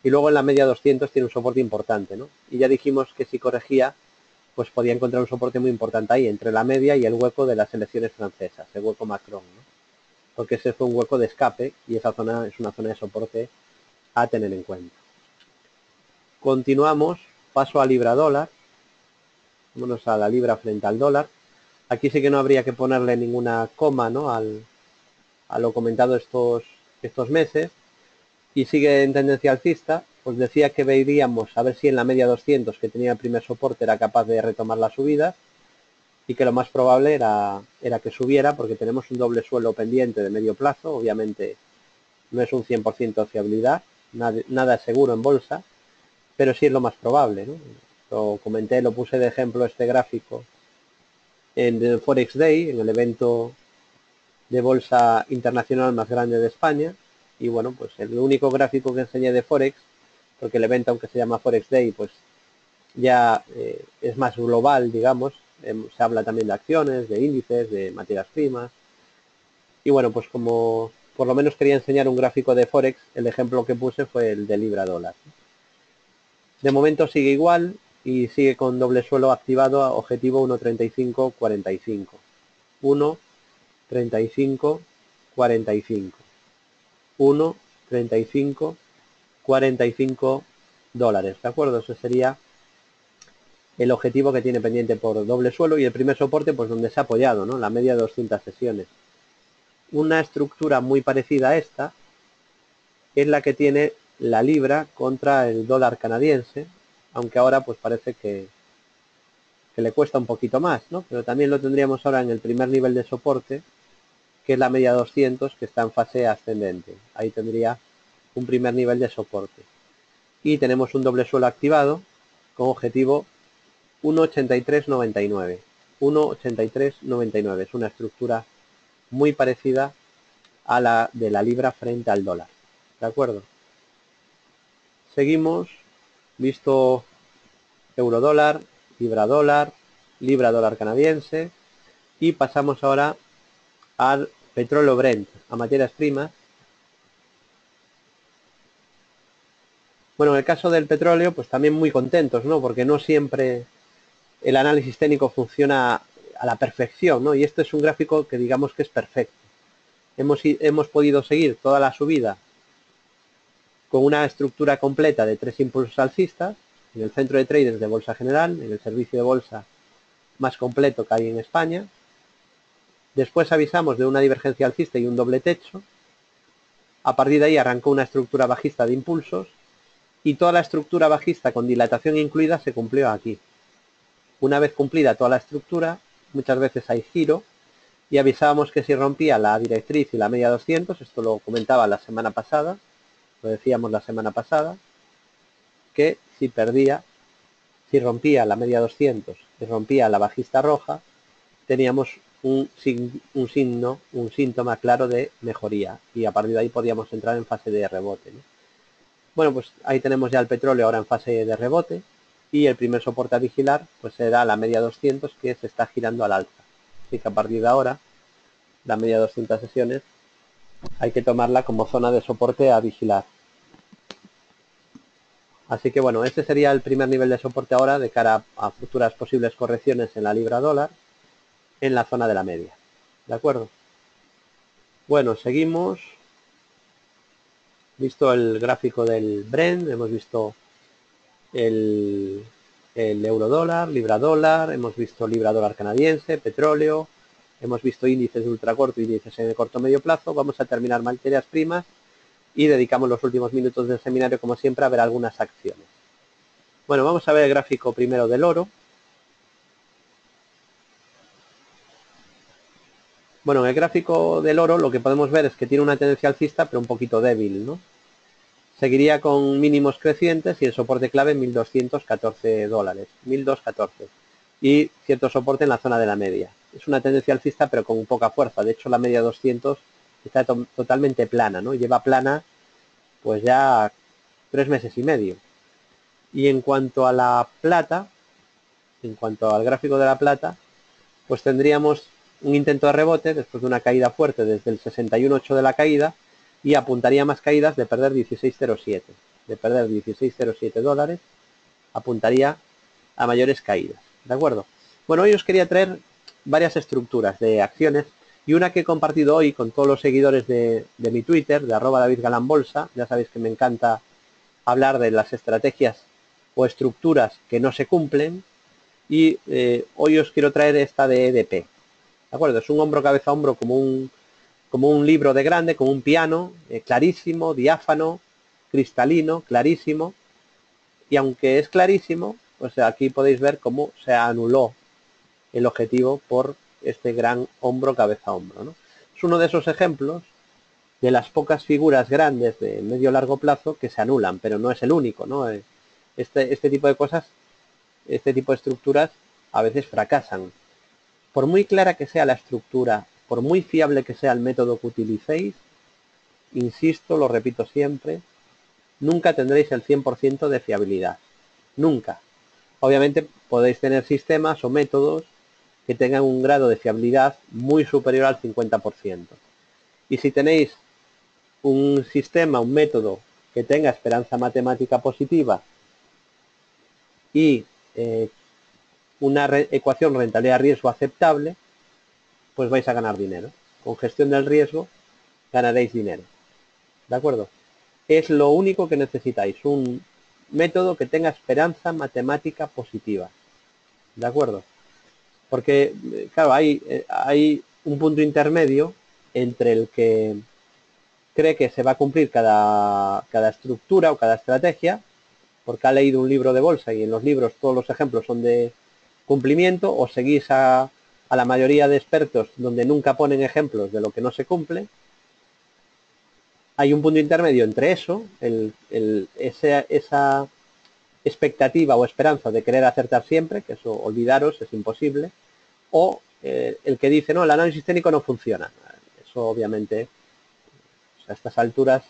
y luego en la media 200 tiene un soporte importante, ¿no? Y ya dijimos que si corregía, pues podía encontrar un soporte muy importante ahí, entre la media y el hueco de las elecciones francesas, el hueco Macron, ¿no? Porque ese fue un hueco de escape y esa zona es una zona de soporte a tener en cuenta. Continuamos, paso a libra dólar, vámonos a la libra frente al dólar. Aquí sí que no habría que ponerle ninguna coma, ¿no? a lo comentado estos meses, y sigue en tendencia alcista. Pues decía que veríamos a ver si en la media 200, que tenía el primer soporte, era capaz de retomar las subidas, y que lo más probable era que subiera, porque tenemos un doble suelo pendiente de medio plazo. Obviamente no es un 100% fiabilidad, nada es seguro en bolsa, pero sí es lo más probable, ¿no? Lo comenté, lo puse de ejemplo este gráfico en el Forex Day, en el evento de bolsa internacional más grande de España, y bueno, pues el único gráfico que enseñé de Forex, porque el evento, aunque se llama Forex Day, pues ya es más global, digamos, se habla también de acciones, de índices, de materias primas, y bueno, pues como por lo menos quería enseñar un gráfico de Forex, el ejemplo que puse fue el de libra dólar. De momento sigue igual y sigue con doble suelo activado a objetivo 1.3545. 1.3545. 1.3545 dólares, ¿de acuerdo? Ese sería el objetivo que tiene pendiente por doble suelo y el primer soporte, pues donde se ha apoyado, ¿no? La media de 200 sesiones. Una estructura muy parecida a esta es la que tiene la libra contra el dólar canadiense, aunque ahora pues parece que le cuesta un poquito más, ¿no? Pero también lo tendríamos ahora en el primer nivel de soporte, que es la media 200, que está en fase ascendente. Ahí tendría un primer nivel de soporte. Y tenemos un doble suelo activado con objetivo 1.8399. 1.8399. Es una estructura muy parecida a la de la libra frente al dólar. ¿De acuerdo? Seguimos, visto euro dólar, libra dólar canadiense, y pasamos ahora al petróleo Brent, a materias primas. Bueno, en el caso del petróleo, pues también muy contentos, ¿no? Porque no siempre el análisis técnico funciona a la perfección, ¿no? Y este es un gráfico que digamos que es perfecto. Hemos podido seguir toda la subida con una estructura completa de 3 impulsos alcistas en el centro de traders de Bolsa General, en el servicio de bolsa más completo que hay en España. Después avisamos de una divergencia alcista y un doble techo. A partir de ahí arrancó una estructura bajista de impulsos y toda la estructura bajista con dilatación incluida se cumplió aquí. Una vez cumplida toda la estructura, muchas veces hay giro y avisábamos que si rompía la directriz y la media 200, esto lo comentaba la semana pasada, lo decíamos la semana pasada, que si rompía la media 200 y rompía la bajista roja, teníamos un síntoma claro de mejoría y a partir de ahí podíamos entrar en fase de rebote, ¿no? Bueno, pues ahí tenemos ya el petróleo ahora en fase de rebote y el primer soporte a vigilar pues será la media 200, que se está girando al alza. Así que a partir de ahora la media 200 sesiones hay que tomarla como zona de soporte a vigilar. Así que bueno, este sería el primer nivel de soporte ahora de cara a futuras posibles correcciones en la libra dólar en la zona de la media. ¿De acuerdo? Bueno, seguimos. Visto el gráfico del Brent, hemos visto el, el euro dólar, libra dólar, hemos visto libra dólar canadiense, petróleo, hemos visto índices de ultracorto y índices en el corto medio plazo. Vamos a terminar materias primas y dedicamos los últimos minutos del seminario, como siempre, a ver algunas acciones. Bueno, vamos a ver el gráfico primero del oro. Bueno, en el gráfico del oro lo que podemos ver es que tiene una tendencia alcista, pero un poquito débil, ¿no? Seguiría con mínimos crecientes y el soporte clave en 1.214 dólares, 1.214. Y cierto soporte en la zona de la media. Es una tendencia alcista, pero con poca fuerza. De hecho, la media 200 está totalmente plana, ¿no? Lleva plana pues ya 3 meses y medio. Y en cuanto a la plata, en cuanto al gráfico de la plata, pues tendríamos un intento de rebote después de una caída fuerte desde el 61.8 de la caída y apuntaría más caídas de perder 16.07. De perder 16.07 dólares, apuntaría a mayores caídas. ¿De acuerdo? Bueno, hoy os quería traer varias estructuras de acciones y una que he compartido hoy con todos los seguidores de mi Twitter, de @DavidGalanBolsa. Ya sabéis que me encanta hablar de las estrategias o estructuras que no se cumplen y hoy os quiero traer esta de EDP. ¿De acuerdo? Es un hombro cabeza a hombro como un libro de grande, como un piano, clarísimo, diáfano, cristalino, clarísimo. Y aunque es clarísimo, pues aquí podéis ver cómo se anuló el objetivo por este gran hombro cabeza a hombro, ¿no? Es uno de esos ejemplos de las pocas figuras grandes de medio largo plazo que se anulan, pero no es el único, ¿no? Este tipo de cosas, este tipo de estructuras a veces fracasan. Por muy clara que sea la estructura, por muy fiable que sea el método que utilicéis, insisto, lo repito siempre, nunca tendréis el 100% de fiabilidad. Nunca. Obviamente podéis tener sistemas o métodos que tengan un grado de fiabilidad muy superior al 50%. Y si tenéis un sistema, un método que tenga esperanza matemática positiva y una ecuación rentabilidad-riesgo aceptable, pues vais a ganar dinero. Con gestión del riesgo ganaréis dinero. ¿De acuerdo? Es lo único que necesitáis, un método que tenga esperanza matemática positiva. ¿De acuerdo? Porque, claro, hay un punto intermedio entre el que cree que se va a cumplir cada estructura o cada estrategia, porque ha leído un libro de bolsa y en los libros todos los ejemplos son de cumplimiento, o seguís a la mayoría de expertos donde nunca ponen ejemplos de lo que no se cumple. Hay un punto intermedio entre eso, esa expectativa o esperanza de querer acertar siempre, que eso olvidaros, es imposible, o el que dice, no, el análisis técnico no funciona. Eso obviamente, a estas alturas,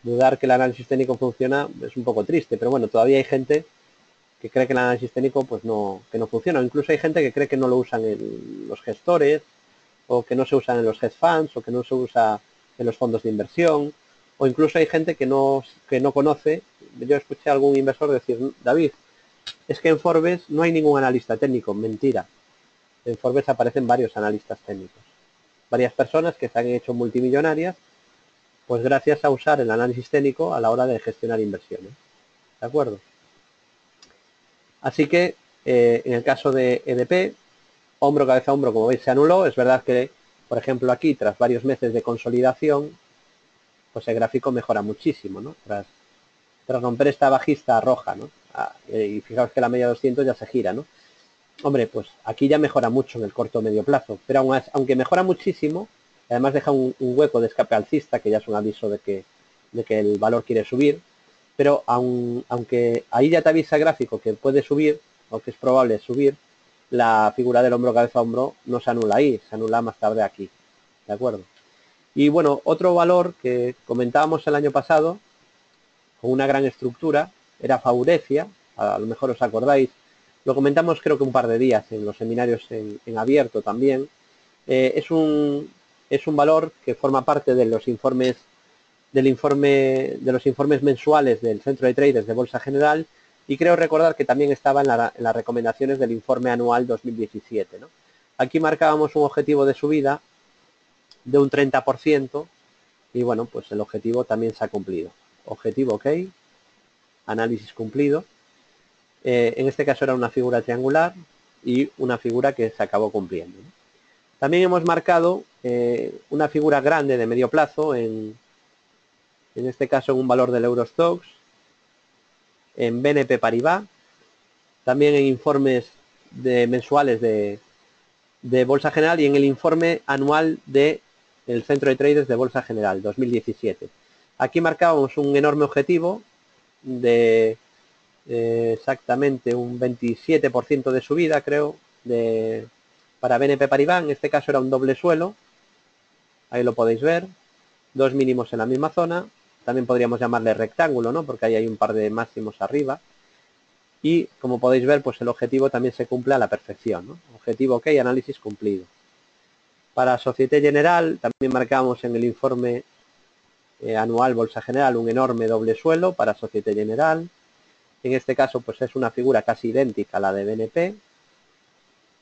dudar que el análisis técnico funciona es un poco triste, pero bueno, todavía hay gente que cree que el análisis técnico pues que no funciona. Incluso hay gente que cree que no lo usan en los gestores, o que no se usan en los hedge funds, o que no se usa en los fondos de inversión, o incluso hay gente que no conoce. Yo escuché a algún inversor decir, David, es que en Forbes no hay ningún analista técnico. Mentira. En Forbes aparecen varios analistas técnicos. Varias personas que se han hecho multimillonarias, pues gracias a usar el análisis técnico a la hora de gestionar inversiones. ¿De acuerdo? Así que, en el caso de EDP, hombro, cabeza, hombro, como veis, se anuló. Es verdad que, por ejemplo, aquí, tras varios meses de consolidación, pues el gráfico mejora muchísimo, ¿no? Tras romper esta bajista roja, ¿no? Y fijaos que la media 200 ya se gira, ¿no? Hombre, pues aquí ya mejora mucho en el corto o medio plazo, pero aunque mejora muchísimo, además deja un hueco de escape alcista, que ya es un aviso de que el valor quiere subir, pero aunque ahí ya te avisa el gráfico que puede subir, o que es probable subir, la figura del hombro cabeza hombro no se anula ahí, se anula más tarde aquí, ¿de acuerdo? Y bueno, otro valor que comentábamos el año pasado, con una gran estructura, era Faurecia. A lo mejor os acordáis, lo comentamos creo que un par de días en los seminarios en abierto también. Es un valor que forma parte de los informes del informe, de los informes mensuales del Centro de Traders de Bolsa General, y creo recordar que también estaba en las recomendaciones del informe anual 2017, ¿no? Aquí marcábamos un objetivo de subida de un 30%, y bueno, pues el objetivo también se ha cumplido. Objetivo ok, análisis cumplido. En este caso era una figura triangular y una figura que se acabó cumpliendo, ¿no? También hemos marcado una figura grande de medio plazo, en este caso en un valor del Eurostoxx, en BNP Paribas, también en informes mensuales de Bolsa General y en el informe anual del Centro de Traders de Bolsa General 2017. Aquí marcábamos un enorme objetivo de exactamente un 27% de subida, creo, para BNP Paribas. En este caso era un doble suelo, ahí lo podéis ver, dos mínimos en la misma zona. También podríamos llamarle rectángulo, ¿no? Porque ahí hay un par de máximos arriba. Y como podéis ver, pues el objetivo también se cumple a la perfección, ¿no? Objetivo ok, análisis cumplido. Para Société Générale también marcamos en el informe anual Bolsa General un enorme doble suelo para Société Générale. En este caso pues es una figura casi idéntica a la de BNP.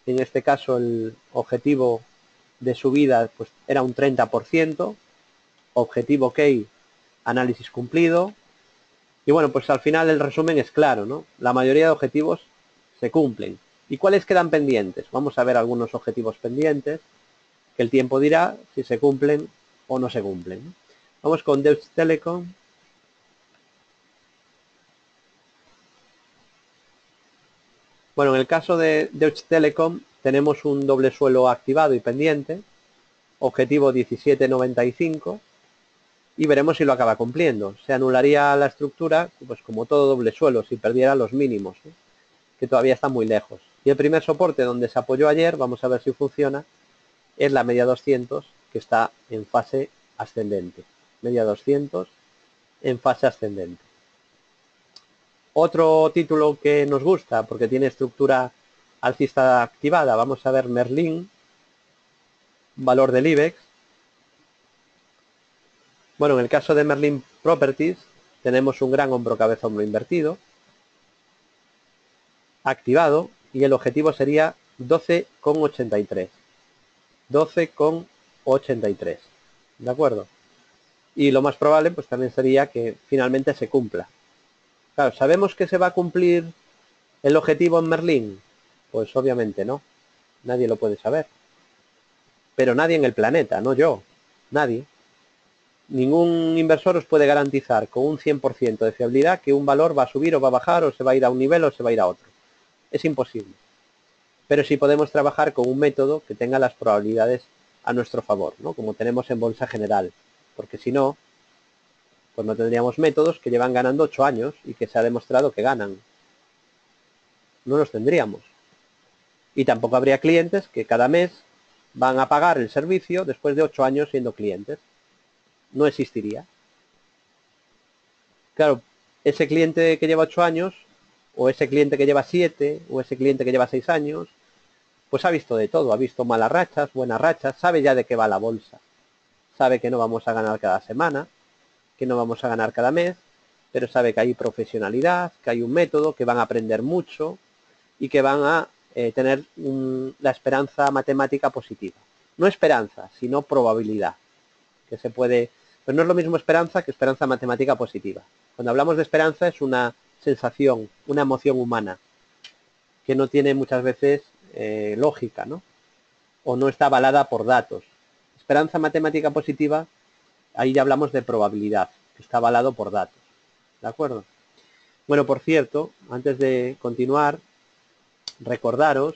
En este caso el objetivo de subida pues era un 30%. Objetivo ok, análisis cumplido. Y bueno, pues al final el resumen es claro, ¿no? La mayoría de objetivos se cumplen. ¿Y cuáles quedan pendientes? Vamos a ver algunos objetivos pendientes, que el tiempo dirá si se cumplen o no se cumplen, ¿no? Vamos con Deutsche Telekom. Bueno, en el caso de Deutsche Telekom tenemos un doble suelo activado y pendiente, objetivo 17,95, y veremos si lo acaba cumpliendo. Se anularía la estructura, pues como todo doble suelo, si perdiera los mínimos, ¿no? Que todavía están muy lejos. Y el primer soporte donde se apoyó ayer, vamos a ver si funciona, es la media 200, que está en fase ascendente. Media 200 en fase ascendente. Otro título que nos gusta, porque tiene estructura alcista activada, vamos a ver Merlin, valor del IBEX. Bueno, en el caso de Merlin Properties, tenemos un gran hombro cabeza hombro invertido, activado, y el objetivo sería 12,83. 12,83. ¿De acuerdo? Y lo más probable, pues también sería que finalmente se cumpla. Claro, ¿sabemos que se va a cumplir el objetivo en Merlin? Pues obviamente no. Nadie lo puede saber. Pero nadie en el planeta, no yo. Nadie. Ningún inversor os puede garantizar con un 100% de fiabilidad que un valor va a subir o va a bajar, o se va a ir a un nivel o se va a ir a otro. Es imposible. Pero sí podemos trabajar con un método que tenga las probabilidades a nuestro favor, ¿no? Como tenemos en Bolsa General. Porque si no, pues no tendríamos métodos que llevan ganando 8 años y que se ha demostrado que ganan. No los tendríamos. Y tampoco habría clientes que cada mes van a pagar el servicio después de 8 años siendo clientes. No existiría. Claro, ese cliente que lleva 8 años, o ese cliente que lleva 7, o ese cliente que lleva 6 años, pues ha visto de todo. Ha visto malas rachas, buenas rachas, sabe ya de qué va la bolsa. Sabe que no vamos a ganar cada semana, que no vamos a ganar cada mes, pero sabe que hay profesionalidad, que hay un método, que van a aprender mucho y que van a tener la esperanza matemática positiva. No esperanza, sino probabilidad. Que se puede, pero no es lo mismo esperanza que esperanza matemática positiva. Cuando hablamos de esperanza es una sensación, una emoción humana, que no tiene muchas veces lógica, ¿no? O no está avalada por datos. Esperanza matemática positiva, ahí ya hablamos de probabilidad, que está avalado por datos. ¿De acuerdo? Bueno, por cierto, antes de continuar, recordaros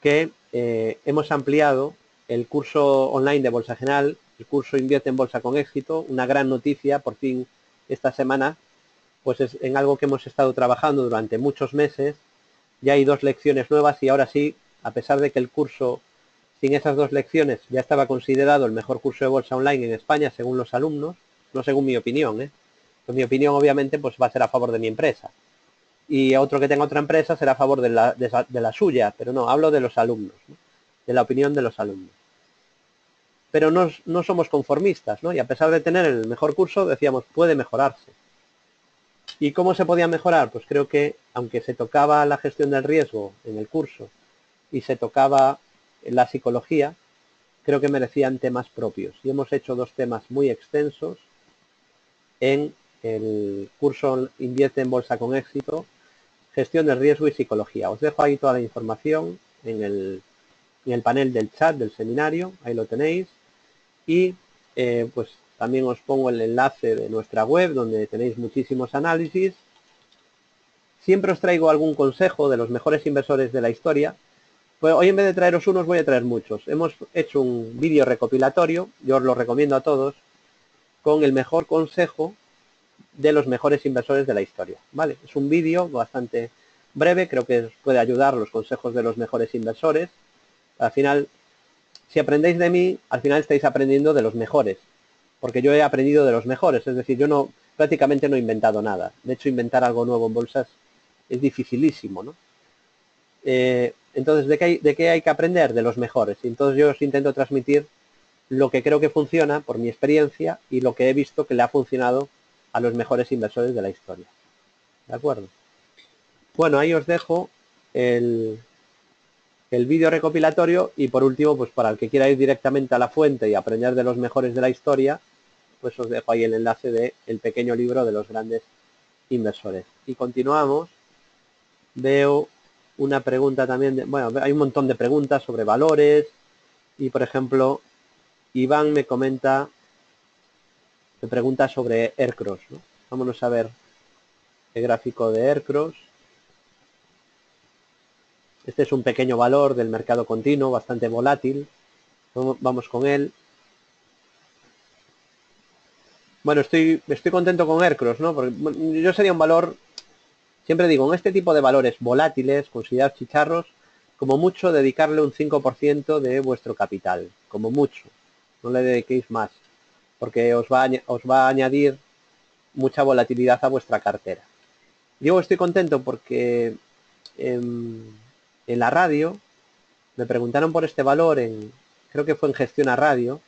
que hemos ampliado el curso online de Bolsa General, el curso Invierte en Bolsa con Éxito, una gran noticia, por fin, esta semana, pues es en algo que hemos estado trabajando durante muchos meses. Ya hay 2 lecciones nuevas y ahora sí, a pesar de que el curso sin esas 2 lecciones ya estaba considerado el mejor curso de bolsa online en España según los alumnos, no según mi opinión, pues mi opinión obviamente pues va a ser a favor de mi empresa. Y otro que tenga otra empresa será a favor de la suya, pero no, hablo de los alumnos, ¿no? De la opinión de los alumnos. pero no somos conformistas, ¿no? Y a pesar de tener el mejor curso, decíamos, puede mejorarse. ¿Y cómo se podía mejorar? Pues creo que, aunque se tocaba la gestión del riesgo en el curso y se tocaba la psicología, creo que merecían temas propios. Y hemos hecho 2 temas muy extensos en el curso Invierte en Bolsa con Éxito, gestión del riesgo y psicología. Os dejo ahí toda la información en el panel del chat del seminario, ahí lo tenéis. Y pues también os pongo el enlace de nuestra web donde tenéis muchísimos análisis. Siempre os traigo algún consejo de los mejores inversores de la historia. Pues hoy en vez de traeros unos voy a traer muchos. Hemos hecho un vídeo recopilatorio, yo os lo recomiendo a todos, con el mejor consejo de los mejores inversores de la historia. ¿Vale? Es un vídeo bastante breve, creo que os puede ayudar los consejos de los mejores inversores. Al final, si aprendéis de mí, al final estáis aprendiendo de los mejores, porque yo he aprendido de los mejores, es decir, yo prácticamente no he inventado nada. De hecho, inventar algo nuevo en bolsas es dificilísimo, ¿no? Entonces, ¿de qué hay que aprender? De los mejores. Y entonces yo os intento transmitir lo que creo que funciona por mi experiencia y lo que he visto que le ha funcionado a los mejores inversores de la historia. ¿De acuerdo? Bueno, ahí os dejo el vídeo recopilatorio y por último, pues para el que quiera ir directamente a la fuente y aprender de los mejores de la historia, pues os dejo ahí el enlace del pequeño libro de los grandes inversores. Y continuamos. Veo una pregunta también, bueno, hay un montón de preguntas sobre valores y por ejemplo, Iván me pregunta sobre Aircross, ¿no? Vámonos a ver el gráfico de Aircross. Este es un pequeño valor del mercado continuo, bastante volátil. Vamos con él. Bueno, estoy contento con Aircross, ¿no? Porque yo sería un valor, siempre digo, en este tipo de valores volátiles, considerados chicharros, como mucho dedicarle un 5% de vuestro capital, como mucho. No le dediquéis más, porque os va a añadir mucha volatilidad a vuestra cartera. Yo estoy contento porque en la radio me preguntaron por este valor, creo que fue en Gestión a Radio,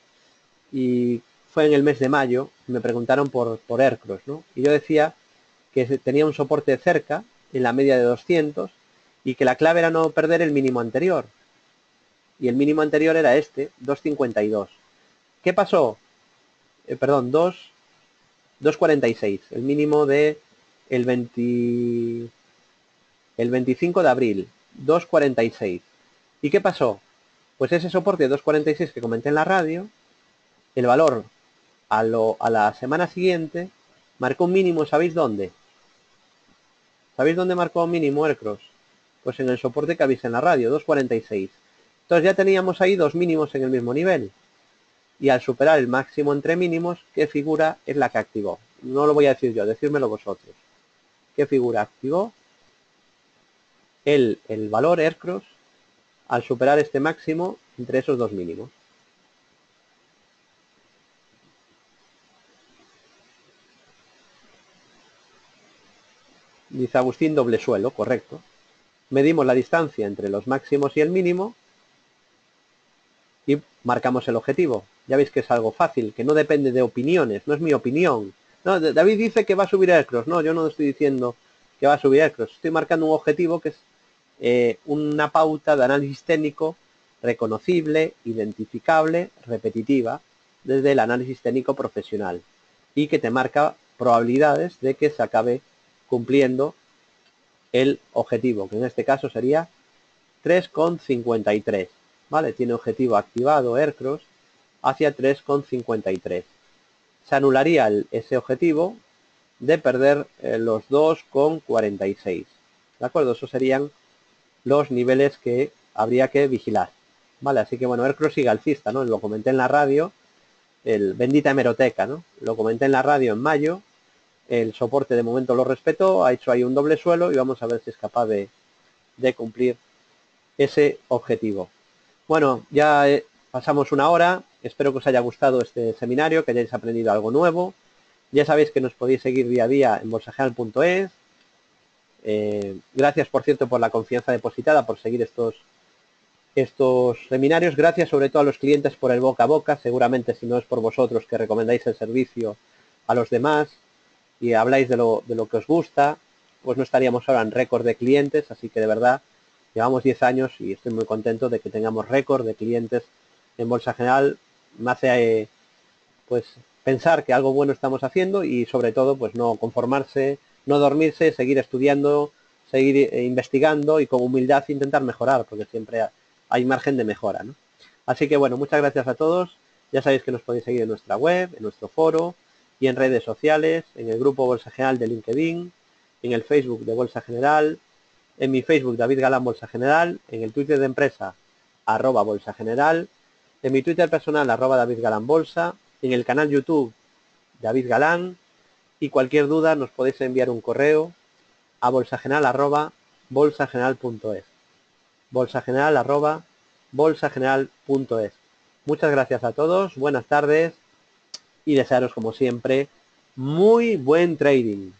y fue en el mes de mayo, me preguntaron por Aircross, ¿no? Y yo decía que tenía un soporte cerca, en la media de 200, y que la clave era no perder el mínimo anterior. Y el mínimo anterior era este, 2.52. ¿Qué pasó? Perdón, 2.46, el mínimo de el 25 de abril, 2.46. ¿Y qué pasó? Pues ese soporte de 2.46 que comenté en la radio, el valor a la semana siguiente marcó un mínimo, ¿sabéis dónde? ¿Sabéis dónde marcó un mínimo Aircross? Pues en el soporte que habéis en la radio, 2.46. Entonces ya teníamos ahí 2 mínimos en el mismo nivel. Y al superar el máximo entre mínimos, ¿qué figura es la que activó? No lo voy a decir yo, decírmelo vosotros. ¿Qué figura activó? El valor Aircross al superar este máximo entre esos 2 mínimos. Dice Agustín, doble suelo, correcto. Medimos la distancia entre los máximos y el mínimo y marcamos el objetivo. Ya veis que es algo fácil, que no depende de opiniones, no es mi opinión. No, David dice que va a subir Aircross. No, yo no estoy diciendo que va a subir Aircross. Estoy marcando un objetivo que es una pauta de análisis técnico reconocible, identificable, repetitiva, desde el análisis técnico profesional y que te marca probabilidades de que se acabe cumpliendo el objetivo, que en este caso sería 3,53. ¿Vale? Tiene objetivo activado Aircross hacia 3,53. Se anularía ese objetivo de perder los 2,46. ¿De acuerdo? Esos serían los niveles que habría que vigilar. ¿Vale? Así que bueno, Aircross sigue alcista, ¿no? Lo comenté en la radio, el bendita hemeroteca, ¿no? Lo comenté en la radio en mayo, el soporte de momento lo respetó, ha hecho ahí un doble suelo y vamos a ver si es capaz de cumplir ese objetivo. Bueno, ya pasamos una hora, espero que os haya gustado este seminario, que hayáis aprendido algo nuevo. Ya sabéis que nos podéis seguir día a día en bolsageal.es. Gracias, por cierto, por la confianza depositada, por seguir estos estos seminarios, gracias sobre todo a los clientes por el boca a boca. Seguramente si no es por vosotros que recomendáis el servicio a los demás y habláis de lo que os gusta, pues no estaríamos ahora en récord de clientes. Así que de verdad llevamos 10 años y estoy muy contento de que tengamos récord de clientes en Bolsa General. Me hace pues pensar que algo bueno estamos haciendo y sobre todo pues no conformarse, no dormirse, seguir estudiando, seguir investigando y con humildad intentar mejorar, porque siempre hay margen de mejora, ¿no? Así que bueno, muchas gracias a todos. Ya sabéis que nos podéis seguir en nuestra web, en nuestro foro y en redes sociales, en el grupo Bolsa General de LinkedIn, en el Facebook de Bolsa General, en mi Facebook David Galán Bolsa General, en el Twitter de empresa @Bolsa General, en mi Twitter personal @David Galán Bolsa, en el canal YouTube David Galán, y cualquier duda nos podéis enviar un correo a bolsageneral@bolsageneral.es. bolsageneral@bolsageneral.es. Muchas gracias a todos, buenas tardes y desearos como siempre muy buen trading.